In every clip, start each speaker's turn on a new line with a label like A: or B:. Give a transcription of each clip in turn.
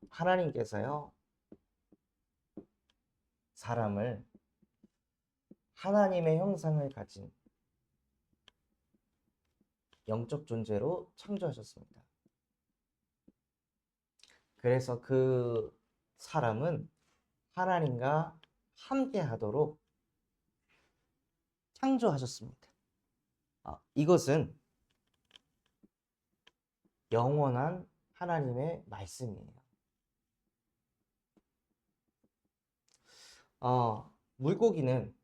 A: 하나님께서요, 사람을 하나님의 형상을 가진 영적 존재로 창조하셨습니다. 그래서 그 사람은 하나님과 함께 하도록 창조하셨습니다. 이것은 영원한 하나님의 말씀이에요. 물고기는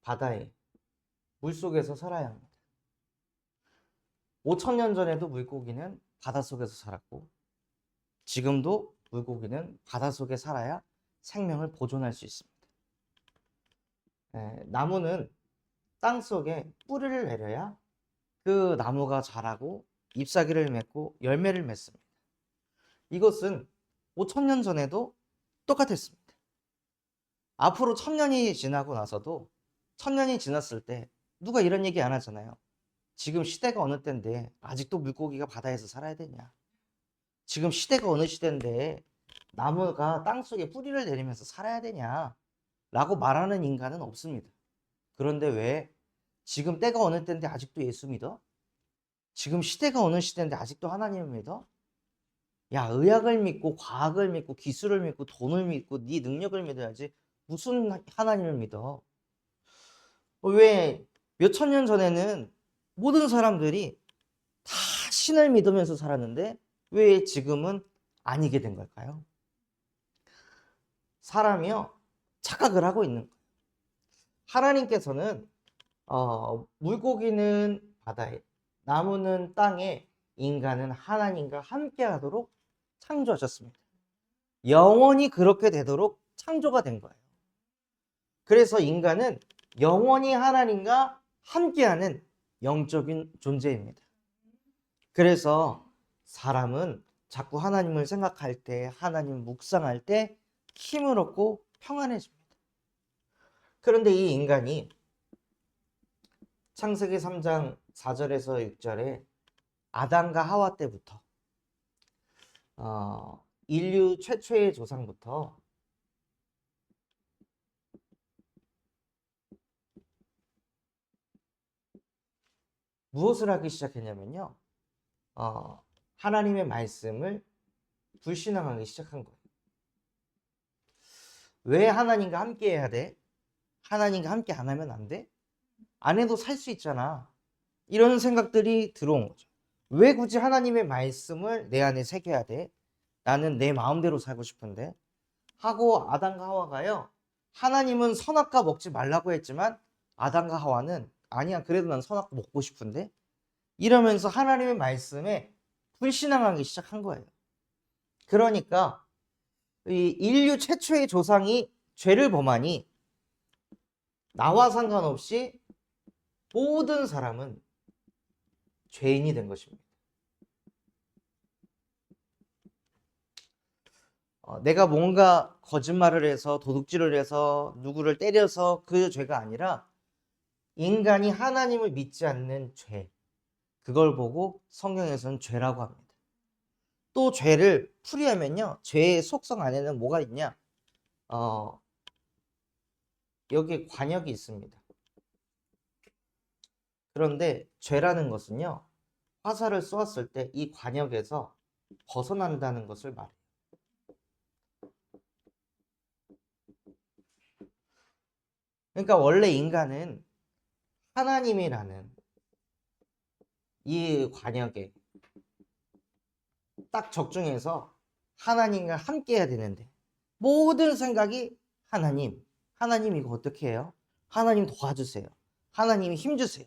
A: 바다에, 물속에서 살아야 합니다. 5,000년 전에도 물고기는 바닷속에서 살았고, 지금도 물고기는 바닷속에 살아야 생명을 보존할 수 있습니다. 나무는 땅속에 뿌리를 내려야 그 나무가 자라고 잎사귀를 맺고 열매를 맺습니다. 이것은 5,000년 전에도 똑같았습니다. 앞으로 1,000년이 지나고 나서도 1,000년이 지났을 때 누가 이런 얘기 안 하잖아요. 지금 시대가 어느 때인데 아직도 물고기가 바다에서 살아야 되냐? 지금 시대가 어느 시대인데 나무가 땅속에 뿌리를 내리면서 살아야 되냐? 라고 말하는 인간은 없습니다. 그런데 왜 지금 때가 어느 때인데 아직도 예수 믿어? 지금 시대가 어느 시대인데 아직도 하나님을 믿어? 야, 의학을 믿고 과학을 믿고 기술을 믿고 돈을 믿고 네 능력을 믿어야지 무슨 하나님을 믿어? 왜 몇천 년 전에는 모든 사람들이 다 신을 믿으면서 살았는데 왜 지금은 아니게 된 걸까요? 사람이요, 착각을 하고 있는 거예요. 하나님께서는 물고기는 바다에, 나무는 땅에, 인간은 하나님과 함께 하도록 창조하셨습니다. 영원히 그렇게 되도록 창조가 된 거예요. 그래서 인간은 영원히 하나님과 함께하는 영적인 존재입니다. 그래서 사람은 자꾸 하나님을 생각할 때, 하나님 묵상할 때 힘을 얻고 평안해집니다. 그런데 이 인간이 창세기 3장 4절에서 6절에 아담과 하와 때부터 인류 최초의 조상부터 무엇을 하기 시작했냐면요, 하나님의 말씀을 불신앙하기 시작한 거예요. 왜 하나님과 함께 해야 돼? 하나님과 함께 안 하면 안 돼? 안 해도 살 수 있잖아. 이런 생각들이 들어온 거죠. 왜 굳이 하나님의 말씀을 내 안에 새겨야 돼? 나는 내 마음대로 살고 싶은데. 하고 아담과 하와가요, 하나님은 선악과 먹지 말라고 했지만 아담과 하와는 아니야, 그래도 난 선악과 먹고 싶은데, 이러면서 하나님의 말씀에 불신앙하기 시작한 거예요. 그러니까 이 인류 최초의 조상이 죄를 범하니 나와 상관없이 모든 사람은 죄인이 된 것입니다. 내가 뭔가 거짓말을 해서 도둑질을 해서 누구를 때려서 그 죄가 아니라 인간이 하나님을 믿지 않는 죄, 그걸 보고 성경에서는 죄라고 합니다. 또 죄를 풀이하면요, 죄의 속성 안에는 뭐가 있냐? 여기에 관역이 있습니다. 그런데 죄라는 것은요, 화살을 쏘았을 때 이 관역에서 벗어난다는 것을 말해요. 그러니까 원래 인간은 하나님이라는 이 관역에 딱 적중해서 하나님과 함께 해야 되는데, 모든 생각이 하나님, 하나님 이거 어떻게 해요? 하나님 도와주세요. 하나님 힘주세요.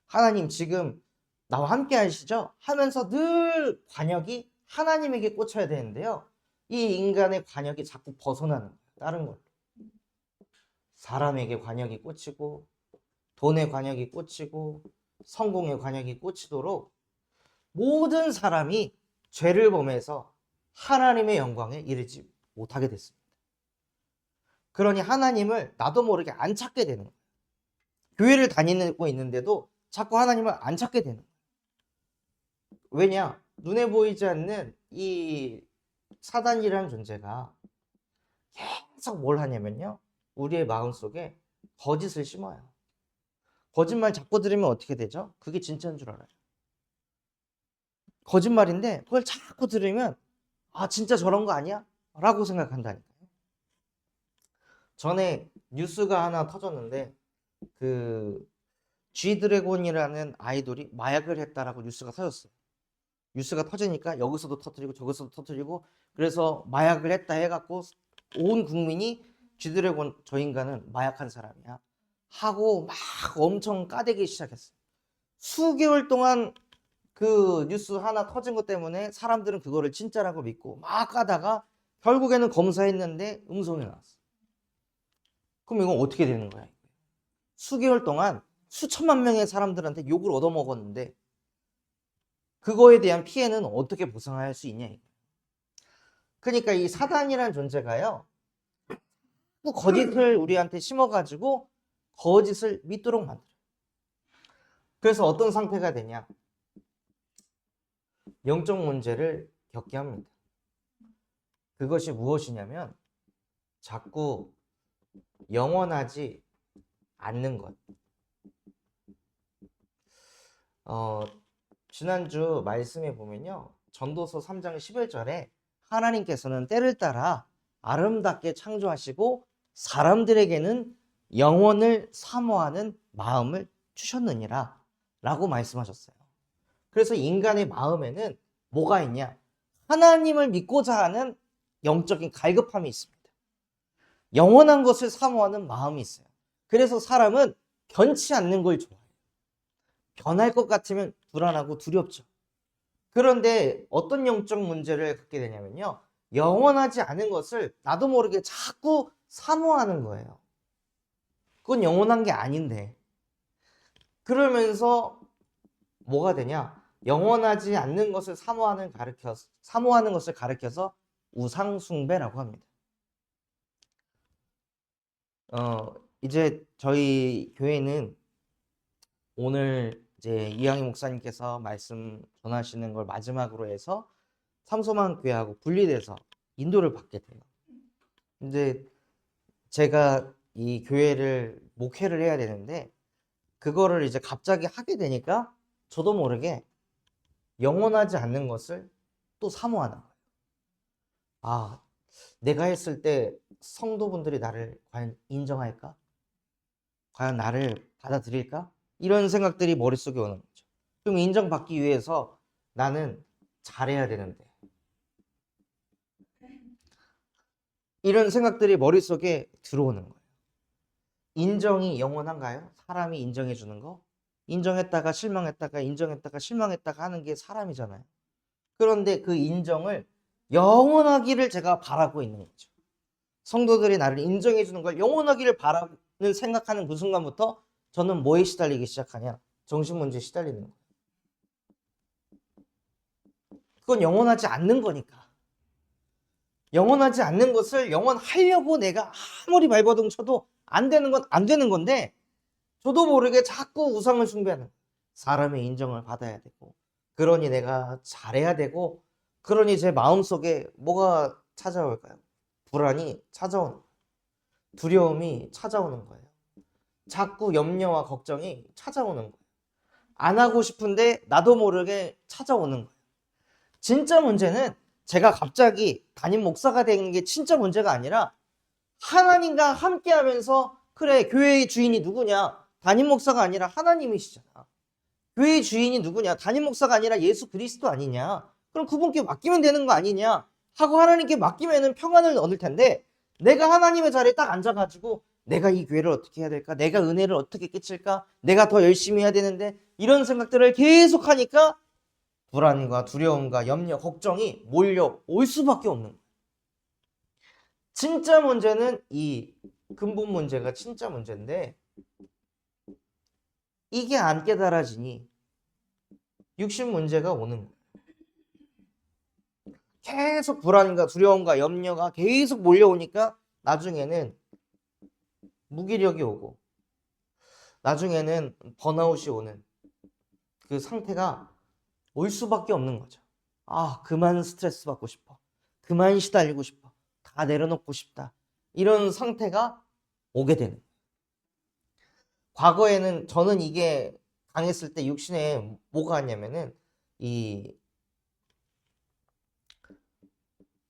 A: 하나님 지금 나와 함께 하시죠? 하면서 늘 관역이 하나님에게 꽂혀야 되는데요, 이 인간의 관역이 자꾸 벗어나는 거예요. 다른 걸로. 사람에게 관역이 꽂히고, 돈의 관역이 꽂히고, 성공의 관역이 꽂히도록 모든 사람이 죄를 범해서 하나님의 영광에 이르지 못하게 됐습니다. 그러니 하나님을 나도 모르게 안 찾게 되는 거예요. 교회를 다니고 있는데도 자꾸 하나님을 안 찾게 되는 거예요. 왜냐? 눈에 보이지 않는 이 사단이라는 존재가 계속 뭘 하냐면요. 우리의 마음속에 거짓을 심어요. 거짓말 자꾸 들으면 어떻게 되죠? 그게 진짜인 줄 알아요. 거짓말인데 그걸 자꾸 들으면 아 진짜 저런 거 아니야? 라고 생각한다니까요. 전에 뉴스가 하나 터졌는데 그 G드래곤이라는 아이돌이 마약을 했다라고 뉴스가 터졌어요. 뉴스가 터지니까 여기서도 터뜨리고 저기서도 터뜨리고 그래서 마약을 했다 해갖고 온 국민이 G드래곤 저 인간은 마약한 사람이야 하고 막 엄청 까대기 시작했어요. 수개월 동안 그 뉴스 하나 터진 것 때문에 사람들은 그거를 진짜라고 믿고 막 까다가 결국에는 검사했는데 음성이 나왔어. 그럼 이건 어떻게 되는 거야? 수개월 동안 수천만 명의 사람들한테 욕을 얻어먹었는데 그거에 대한 피해는 어떻게 보상할 수 있냐? 그러니까 이 사단이라는 존재가요. 또 거짓을 우리한테 심어가지고 거짓을 믿도록 만들어요. 그래서 어떤 상태가 되냐? 영적 문제를 겪게 합니다. 그것이 무엇이냐면 자꾸 영원하지 않는 것. 지난주 말씀에 보면요. 전도서 3장 11절에 하나님께서는 때를 따라 아름답게 창조하시고 사람들에게는 영원을 사모하는 마음을 주셨느니라 라고 말씀하셨어요. 그래서 인간의 마음에는 뭐가 있냐? 하나님을 믿고자 하는 영적인 갈급함이 있습니다. 영원한 것을 사모하는 마음이 있어요. 그래서 사람은 변치 않는 걸 좋아해요. 변할 것 같으면 불안하고 두렵죠. 그런데 어떤 영적 문제를 갖게 되냐면요. 영원하지 않은 것을 나도 모르게 자꾸 사모하는 거예요. 그건 영원한 게 아닌데. 그러면서 뭐가 되냐? 영원하지 않는 것을 사모하는 것을 가르쳐서 우상숭배라고 합니다. 이제 저희 교회는 오늘 이제 이양희 목사님께서 말씀 전하시는 걸 마지막으로 해서 삼소만 교회하고 분리돼서 인도를 받게 돼요. 근데 제가 이 교회를 목회를 해야 되는데 그거를 이제 갑자기 하게 되니까 저도 모르게 영원하지 않는 것을 또 사모하는 거예요. 아, 내가 했을 때 성도분들이 나를 과연 인정할까? 과연 나를 받아들일까? 이런 생각들이 머릿속에 오는 거죠. 그럼 인정받기 위해서 나는 잘해야 되는데. 이런 생각들이 머릿속에 들어오는 거예요. 인정이 영원한가요? 사람이 인정해 주는 거? 인정했다가 실망했다가 인정했다가 실망했다가 하는 게 사람이잖아요. 그런데 그 인정을 영원하기를 제가 바라고 있는 거죠. 성도들이 나를 인정해 주는 걸 영원하기를 바라는 생각하는 그 순간부터 저는 뭐에 시달리기 시작하냐? 정신문제에 시달리는 거예요. 그건 영원하지 않는 거니까. 영원하지 않는 것을 영원하려고 내가 아무리 발버둥 쳐도 안 되는 건 안 되는 건데 저도 모르게 자꾸 우상을 숭배하는 거예요. 사람의 인정을 받아야 되고 그러니 내가 잘해야 되고 그러니 제 마음속에 뭐가 찾아올까요? 불안이 찾아오는 거예요. 두려움이 찾아오는 거예요. 자꾸 염려와 걱정이 찾아오는 거예요. 안 하고 싶은데 나도 모르게 찾아오는 거예요. 진짜 문제는 제가 갑자기 담임 목사가 되는 게 진짜 문제가 아니라 하나님과 함께 하면서 그래 교회의 주인이 누구냐? 담임 목사가 아니라 하나님이시잖아. 교회의 주인이 누구냐? 담임 목사가 아니라 예수 그리스도 아니냐? 그럼 그분께 맡기면 되는 거 아니냐? 하고 하나님께 맡기면은 평안을 얻을 텐데 내가 하나님의 자리에 딱 앉아가지고 내가 이 교회를 어떻게 해야 될까? 내가 은혜를 어떻게 끼칠까? 내가 더 열심히 해야 되는데 이런 생각들을 계속 하니까 불안과 두려움과 염려, 걱정이 몰려올 수밖에 없는 거예요. 진짜 문제는 이 근본 문제가 진짜 문제인데 이게 안 깨달아지니 육신 문제가 오는 거예요. 계속 불안과 두려움과 염려가 계속 몰려오니까 나중에는 무기력이 오고 나중에는 번아웃이 오는 그 상태가 올 수밖에 없는 거죠. 아, 그만 스트레스 받고 싶어. 그만 시달리고 싶어. 다 내려놓고 싶다. 이런 상태가 오게 되는 거예요. 과거에는 저는 이게 강했을 때 육신에 뭐가 왔냐면은 이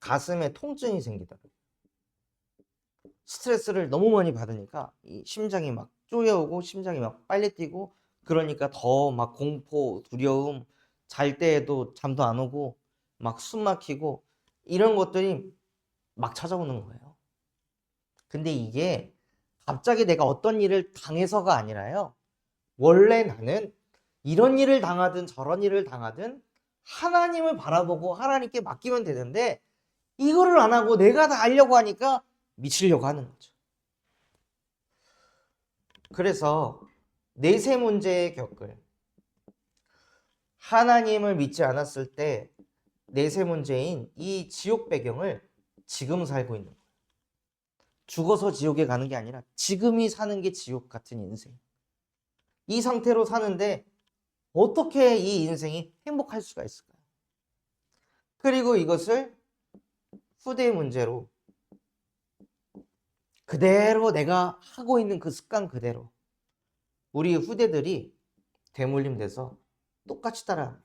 A: 가슴에 통증이 생기더라고요. 스트레스를 너무 많이 받으니까 이 심장이 막 쪼여오고 심장이 막 빨리 뛰고 그러니까 더 막 공포, 두려움, 잘 때에도 잠도 안 오고 막 숨 막히고 이런 것들이 막 찾아오는 거예요. 근데 이게 갑자기 내가 어떤 일을 당해서가 아니라요. 원래 나는 이런 일을 당하든 저런 일을 당하든 하나님을 바라보고 하나님께 맡기면 되는데 이거를 안 하고 내가 다 하려고 하니까 미치려고 하는 거죠. 그래서 내세 문제에 겪을 하나님을 믿지 않았을 때 내세 문제인 이 지옥 배경을 지금 살고 있는 거예요. 죽어서 지옥에 가는 게 아니라 지금이 사는 게 지옥 같은 인생. 이 상태로 사는데 어떻게 이 인생이 행복할 수가 있을까요? 그리고 이것을 후대의 문제로 그대로 내가 하고 있는 그 습관 그대로 우리 후대들이 되물림 돼서 똑같이 따라합니다.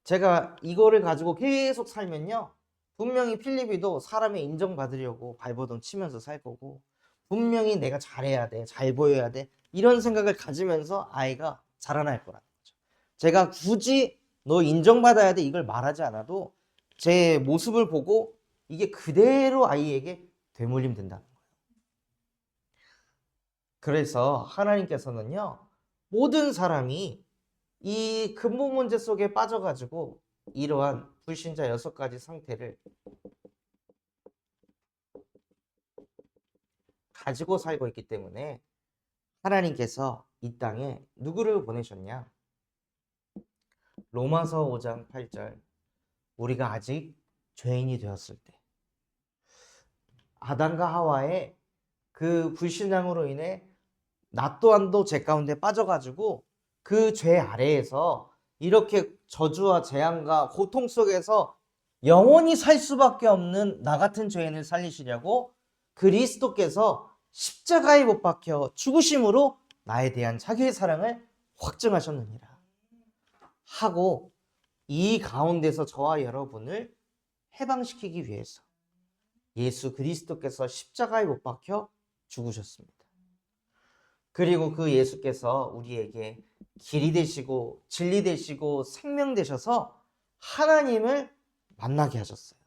A: 제가 이거를 가지고 계속 살면요. 분명히 필리비도 사람의 인정받으려고 발버둥 치면서 살 거고 분명히 내가 잘해야 돼, 잘 보여야 돼 이런 생각을 가지면서 아이가 자라날 거라는 거죠. 제가 굳이 너 인정받아야 돼 이걸 말하지 않아도 제 모습을 보고 이게 그대로 아이에게 되물림 된다는 거예요. 그래서 하나님께서는요. 모든 사람이 이 근본 문제 속에 빠져가지고 이러한 불신자 6가지 상태를 가지고 살고 있기 때문에 하나님께서 이 땅에 누구를 보내셨냐? 로마서 5장 8절 우리가 아직 죄인이 되었을 때 아담과 하와의 그 불신앙으로 인해 나 또한도 죄 가운데 빠져가지고 그 죄 아래에서 이렇게 저주와 재앙과 고통 속에서 영원히 살 수밖에 없는 나 같은 죄인을 살리시려고 그리스도께서 십자가에 못 박혀 죽으심으로 나에 대한 자기의 사랑을 확증하셨느니라 하고 이 가운데서 저와 여러분을 해방시키기 위해서 예수 그리스도께서 십자가에 못 박혀 죽으셨습니다. 그리고 그 예수께서 우리에게 길이 되시고 진리 되시고 생명 되셔서 하나님을 만나게 하셨어요.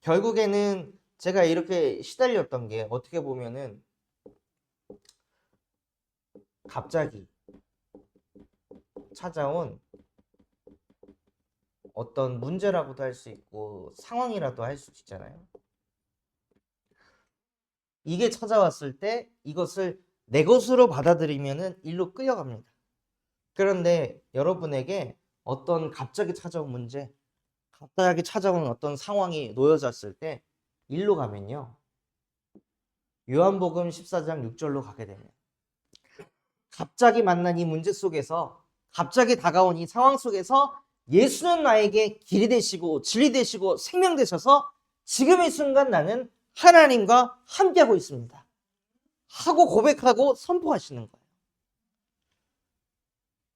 A: 결국에는 제가 이렇게 시달렸던 게 어떻게 보면은 갑자기 찾아온 어떤 문제라고도 할 수 있고 상황이라도 할 수 있잖아요. 이게 찾아왔을 때 이것을 내 것으로 받아들이면은 일로 끌려갑니다. 그런데 여러분에게 어떤 갑자기 찾아온 문제, 갑자기 찾아온 어떤 상황이 놓여졌을 때 일로 가면요. 요한복음 14장 6절로 가게 되면 갑자기 만난 이 문제 속에서 갑자기 다가온 이 상황 속에서 예수는 나에게 길이 되시고 진리 되시고 생명 되셔서 지금 이 순간 나는 하나님과 함께하고 있습니다. 하고 고백하고 선포하시는 거예요.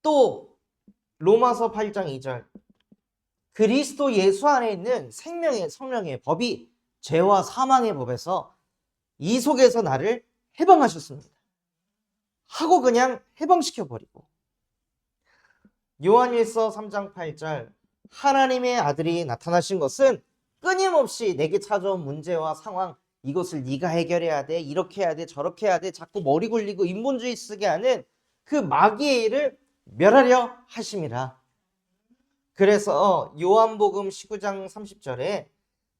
A: 또 로마서 8장 2절 그리스도 예수 안에 있는 생명의 성령의 법이 죄와 사망의 법에서 이 속에서 나를 해방하셨습니다. 하고 그냥 해방시켜버리고 요한일서 3장 8절 하나님의 아들이 나타나신 것은 끊임없이 내게 찾아온 문제와 상황 이것을 네가 해결해야 돼 이렇게 해야 돼 저렇게 해야 돼 자꾸 머리 굴리고 인본주의 쓰게 하는 그 마귀의 일을 멸하려 하심이라. 그래서 요한복음 19장 30절에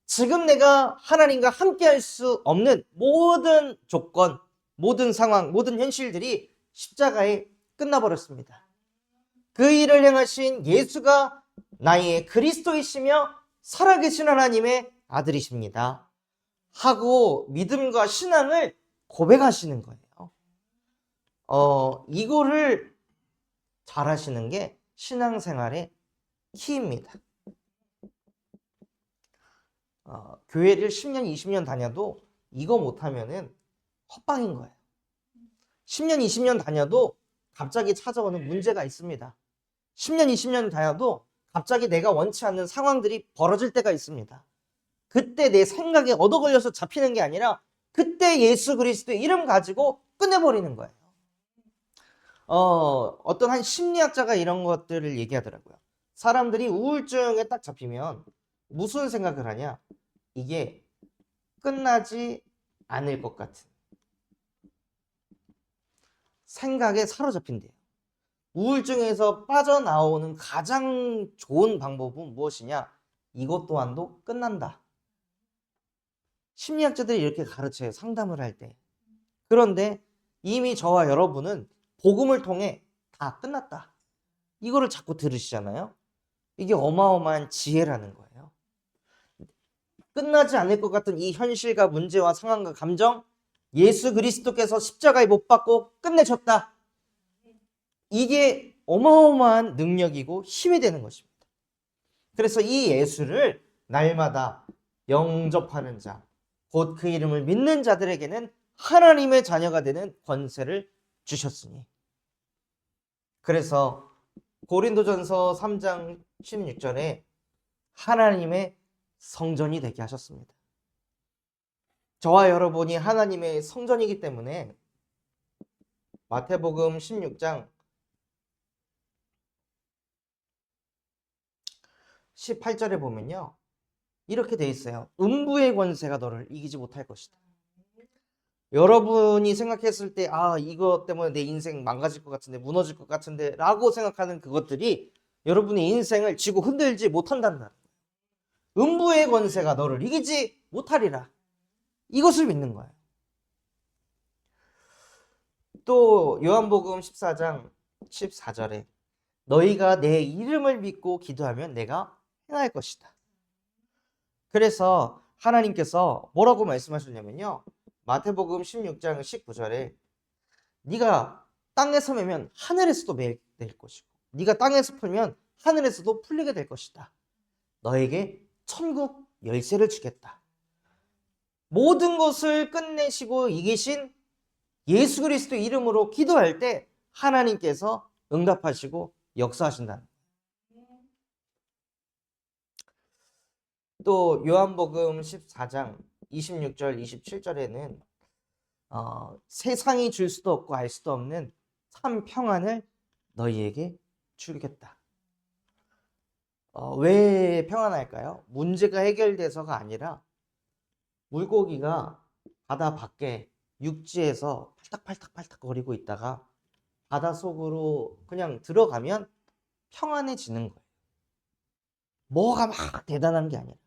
A: 지금 내가 하나님과 함께 할 수 없는 모든 조건 모든 상황 모든 현실들이 십자가에 끝나버렸습니다. 그 일을 행하신 예수가 나의 그리스도이시며 살아계신 하나님의 아들이십니다. 하고 믿음과 신앙을 고백하시는 거예요. 이거를 잘하시는 게 신앙생활의 키입니다. 교회를 10년, 20년 다녀도 이거 못하면은 헛방인 거예요. 10년, 20년 다녀도 갑자기 찾아오는 문제가 있습니다. 10년, 20년 다녀도 갑자기 내가 원치 않는 상황들이 벌어질 때가 있습니다. 그때 내 생각에 얻어 걸려서 잡히는 게 아니라 그때 예수 그리스도의 이름 가지고 끝내버리는 거예요. 어떤 한 심리학자가 이런 것들을 얘기하더라고요. 사람들이 우울증에 딱 잡히면 무슨 생각을 하냐? 이게 끝나지 않을 것 같은 생각에 사로잡힌대요. 우울증에서 빠져나오는 가장 좋은 방법은 무엇이냐? 이것 또한도 끝난다. 심리학자들이 이렇게 가르쳐요. 상담을 할 때. 그런데 이미 저와 여러분은 복음을 통해 다 끝났다. 이거를 자꾸 들으시잖아요. 이게 어마어마한 지혜라는 거예요. 끝나지 않을 것 같은 이 현실과 문제와 상황과 감정, 예수 그리스도께서 십자가에 못 박고 끝내셨다. 이게 어마어마한 능력이고 힘이 되는 것입니다. 그래서 이 예수를 날마다 영접하는 자, 곧 그 이름을 믿는 자들에게는 하나님의 자녀가 되는 권세를 주셨으니. 그래서 고린도전서 3장 16절에 하나님의 성전이 되게 하셨습니다. 저와 여러분이 하나님의 성전이기 때문에 마태복음 16장 18절에 보면요, 이렇게 돼 있어요. 음부의 권세가 너를 이기지 못할 것이다. 여러분이 생각했을 때 이거 때문에 내 인생 망가질 것 같은데, 무너질 것 같은데 라고 생각하는 그것들이 여러분의 인생을 쥐고 흔들지 못한다는 거예요. 음부의 권세가 너를 이기지 못하리라. 이것을 믿는 거예요. 또 요한복음 14장 14절에 너희가 내 이름을 믿고 기도하면 내가 행할 것이다. 그래서 하나님께서 뭐라고 말씀하셨냐면요, 마태복음 16장 19절에 네가 땅에서 매면 하늘에서도 매일 것이고 네가 땅에서 풀면 하늘에서도 풀리게 될 것이다. 너에게 천국 열쇠를 주겠다. 모든 것을 끝내시고 이기신 예수 그리스도 이름으로 기도할 때 하나님께서 응답하시고 역사하신다. 또 요한복음 14장 26절 27절에는 세상이 줄 수도 없고 알 수도 없는 참 평안을 너희에게 주겠다. 왜 평안할까요? 문제가 해결돼서가 아니라 물고기가 바다 밖에 육지에서 팔딱팔딱팔딱 거리고 있다가 바다 속으로 그냥 들어가면 평안해지는 거예요. 뭐가 막 대단한 게 아니라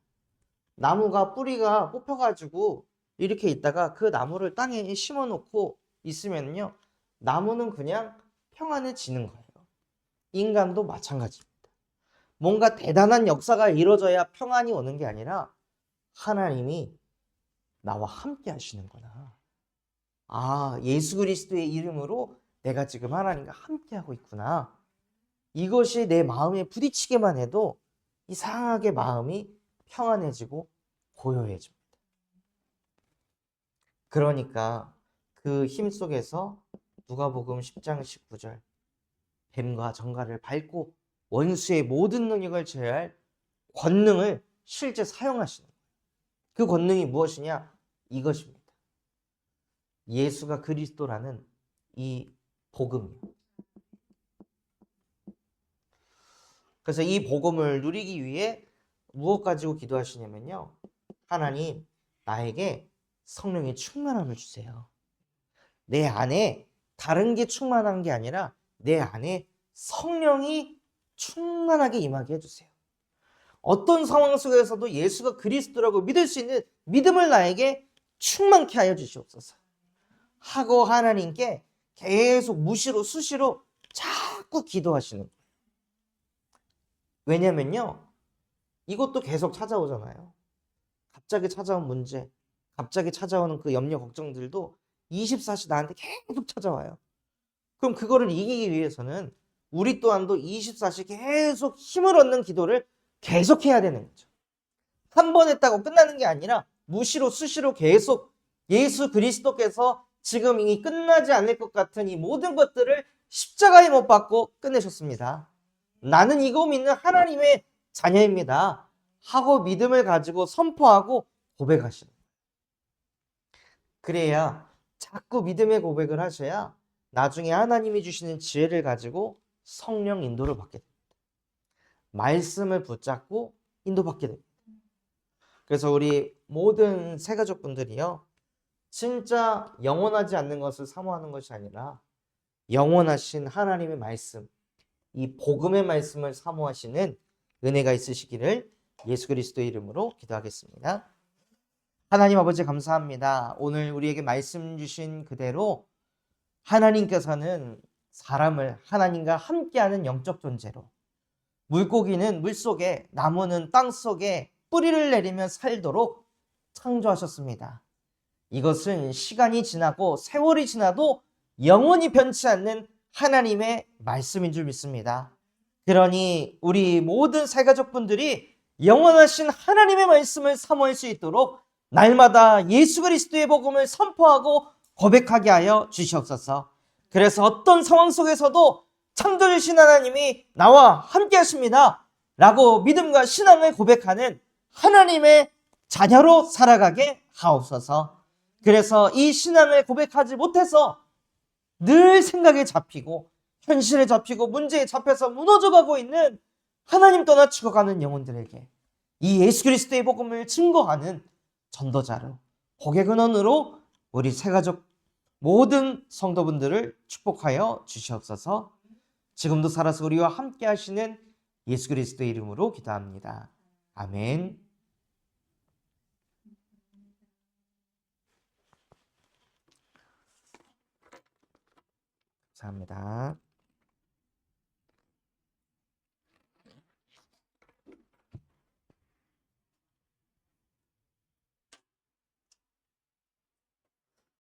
A: 나무가 뿌리가 뽑혀가지고 이렇게 있다가 그 나무를 땅에 심어놓고 있으면요, 나무는 그냥 평안해지는 거예요. 인간도 마찬가지입니다. 뭔가 대단한 역사가 이루어져야 평안이 오는 게 아니라 하나님이 나와 함께 하시는구나. 예수 그리스도의 이름으로 내가 지금 하나님과 함께 하고 있구나. 이것이 내 마음에 부딪히게만 해도 이상하게 마음이 평안해지고 고요해집니다. 그러니까 그 힘 속에서 누가복음 10장 19절 뱀과 정갈을 밟고 원수의 모든 능력을 제어할 권능을 실제 사용하시는 거예요. 그 권능이 무엇이냐? 이것입니다. 예수가 그리스도라는 이 복음이요. 그래서 이 복음을 누리기 위해 무엇 가지고 기도하시냐면요, 하나님, 나에게 성령의 충만함을 주세요. 내 안에 다른 게 충만한 게 아니라 내 안에 성령이 충만하게 임하게 해주세요. 어떤 상황 속에서도 예수가 그리스도라고 믿을 수 있는 믿음을 나에게 충만케 하여 주시옵소서 하고 하나님께 계속 무시로 수시로 자꾸 기도하시는 거예요. 왜냐면요, 이것도 계속 찾아오잖아요. 갑자기 찾아온 문제, 갑자기 찾아오는 그 염려 걱정들도 24시 나한테 계속 찾아와요. 그럼 그거를 이기기 위해서는 우리 또한도 24시 계속 힘을 얻는 기도를 계속해야 되는 거죠. 한 번 했다고 끝나는 게 아니라 무시로 수시로 계속 예수 그리스도께서 지금 이 끝나지 않을 것 같은 이 모든 것들을 십자가에 못 박고 끝내셨습니다. 나는 이거 믿는 하나님의 자녀입니다 하고 믿음을 가지고 선포하고 고백하시는 거예요. 그래야 자꾸 믿음의 고백을 하셔야 나중에 하나님이 주시는 지혜를 가지고 성령 인도를 받게 됩니다. 말씀을 붙잡고 인도받게 됩니다. 그래서 우리 모든 새가족분들이요, 진짜 영원하지 않는 것을 사모하는 것이 아니라 영원하신 하나님의 말씀, 이 복음의 말씀을 사모하시는 은혜가 있으시기를 예수 그리스도의 이름으로 기도하겠습니다. 하나님 아버지 감사합니다. 오늘 우리에게 말씀 주신 그대로 하나님께서는 사람을 하나님과 함께하는 영적 존재로, 물고기는 물속에, 나무는 땅속에 뿌리를 내리며 살도록 창조하셨습니다. 이것은 시간이 지나고 세월이 지나도 영원히 변치 않는 하나님의 말씀인 줄 믿습니다. 그러니 우리 모든 새가족분들이 영원하신 하나님의 말씀을 사모할 수 있도록 날마다 예수 그리스도의 복음을 선포하고 고백하게 하여 주시옵소서. 그래서 어떤 상황 속에서도 창조주신 하나님이 나와 함께 하십니다 라고 믿음과 신앙을 고백하는 하나님의 자녀로 살아가게 하옵소서. 그래서 이 신앙을 고백하지 못해서 늘 생각에 잡히고 현실에 잡히고 문제에 잡혀서 무너져가고 있는, 하나님 떠나 죽어가는 영혼들에게 이 예수 그리스도의 복음을 증거하는 전도자로, 복의 근원으로 우리 새가족 모든 성도분들을 축복하여 주시옵소서. 지금도 살아서 우리와 함께 하시는 예수 그리스도의 이름으로 기도합니다. 아멘. 감사합니다.